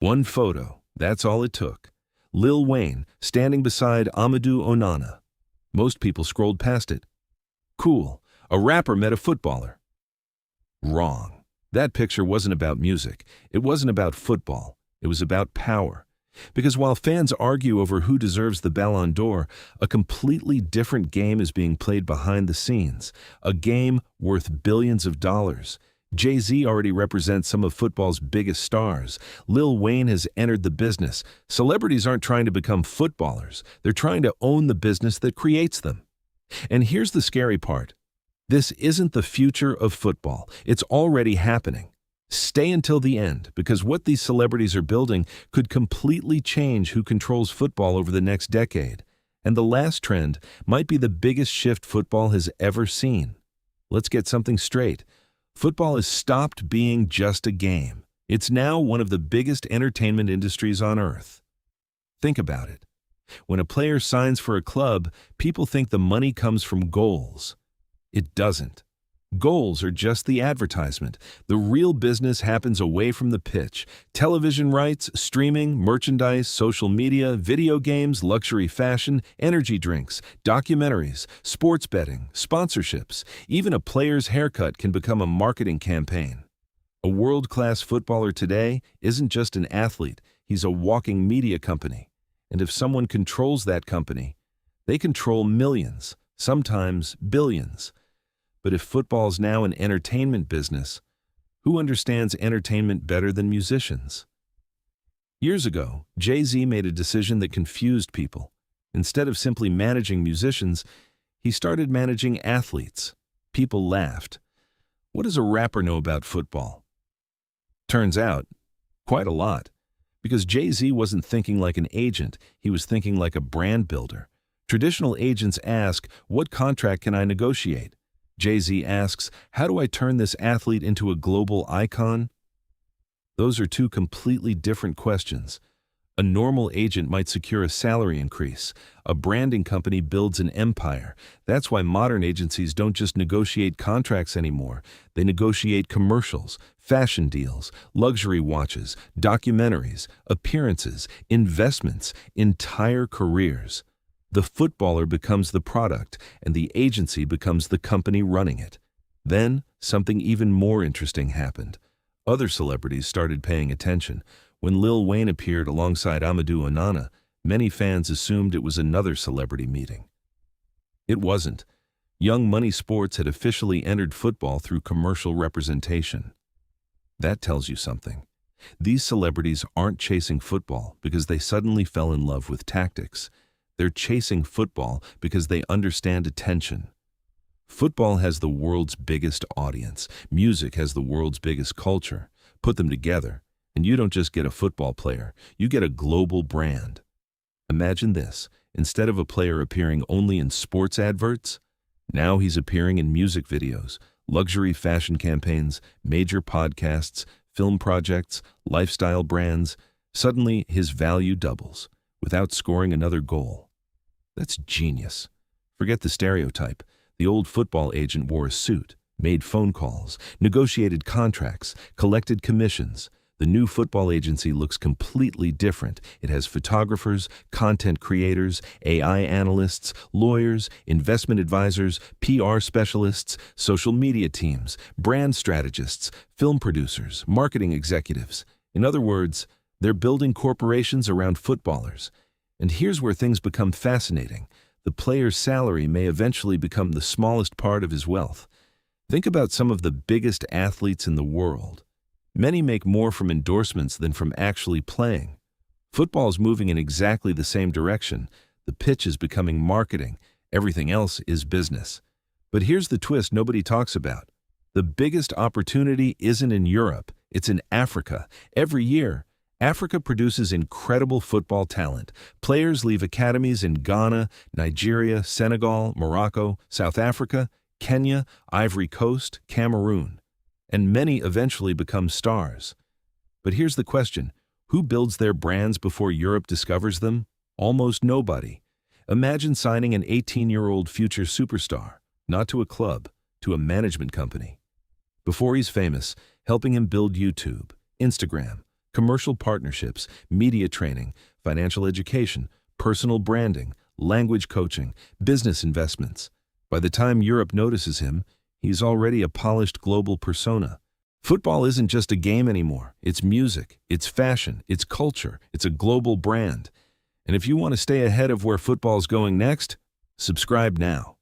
One photo, that's all it took. Lil Wayne standing beside Amadou Onana. Most people scrolled past it. Cool, a rapper met a footballer. Wrong. That picture wasn't about music. It wasn't about football. It was about power. Because while fans argue over who deserves the Ballon d'Or, a completely different game is being played behind the scenes. A game worth billions of dollars. Jay-Z already represents some of football's biggest stars. Lil Wayne has entered the business. Celebrities aren't trying to become footballers. They're trying to own the business that creates them. And here's the scary part. This isn't the future of football. It's already happening. Stay until the end, because what these celebrities are building could completely change who controls football over the next decade. And the last trend might be the biggest shift football has ever seen. Let's get something straight. Football has stopped being just a game. It's now one of the biggest entertainment industries on earth. Think about it. When a player signs for a club, people think the money comes from goals. It doesn't. Goals are just the advertisement. The real business happens away from the pitch. Television rights, streaming, merchandise, social media, video games, luxury fashion, energy drinks, documentaries, sports betting, sponsorships. Even a player's haircut can become a marketing campaign. A world-class footballer today isn't just an athlete. He's a walking media company. And if someone controls that company, they control millions, sometimes billions. But if football's now an entertainment business, who understands entertainment better than musicians? Years ago, Jay-Z made a decision that confused people. Instead of simply managing musicians, he started managing athletes. People laughed. What does a rapper know about football? Turns out, quite a lot. Because Jay-Z wasn't thinking like an agent, he was thinking like a brand builder. Traditional agents ask, what contract can I negotiate? Jay-Z asks, how do I turn this athlete into a global icon? Those are two completely different questions. A normal agent might secure a salary increase. A branding company builds an empire. That's why modern agencies don't just negotiate contracts anymore. They negotiate commercials, fashion deals, luxury watches, documentaries, appearances, investments, entire careers. The footballer becomes the product, and the agency becomes the company running it. Then, something even more interesting happened. Other celebrities started paying attention. When Lil Wayne appeared alongside Amadou Onana, many fans assumed it was another celebrity meeting. It wasn't. Young Money Sports had officially entered football through commercial representation. That tells you something. These celebrities aren't chasing football because they suddenly fell in love with tactics. They're chasing football because they understand attention. Football has the world's biggest audience. Music has the world's biggest culture. Put them together, and you don't just get a football player, you get a global brand. Imagine this. Instead of a player appearing only in sports adverts, now he's appearing in music videos, luxury fashion campaigns, major podcasts, film projects, lifestyle brands. Suddenly, his value doubles without scoring another goal. That's genius. Forget the stereotype. The old football agent wore a suit, made phone calls, negotiated contracts, collected commissions. The new football agency looks completely different. It has photographers, content creators, AI analysts, lawyers, investment advisors, PR specialists, social media teams, brand strategists, film producers, marketing executives. In other words, they're building corporations around footballers. And here's where things become fascinating. The player's salary may eventually become the smallest part of his wealth. Think about some of the biggest athletes in the world. Many make more from endorsements than from actually playing. Football's moving in exactly the same direction. The pitch is becoming marketing. Everything else is business. But here's the twist nobody talks about. The biggest opportunity isn't in Europe. It's in Africa. Every year, Africa produces incredible football talent. Players leave academies in Ghana, Nigeria, Senegal, Morocco, South Africa, Kenya, Ivory Coast, Cameroon. And many eventually become stars. But here's the question. Who builds their brands before Europe discovers them? Almost nobody. Imagine signing an 18-year-old future superstar, not to a club, to a management company. Before he's famous, helping him build YouTube, Instagram, Commercial partnerships, media training, financial education, personal branding, language coaching, business investments. By the time Europe notices him, he's already a polished global persona. Football isn't just a game anymore. It's music, it's fashion, it's culture, it's a global brand. And if you want to stay ahead of where football's going next, subscribe now.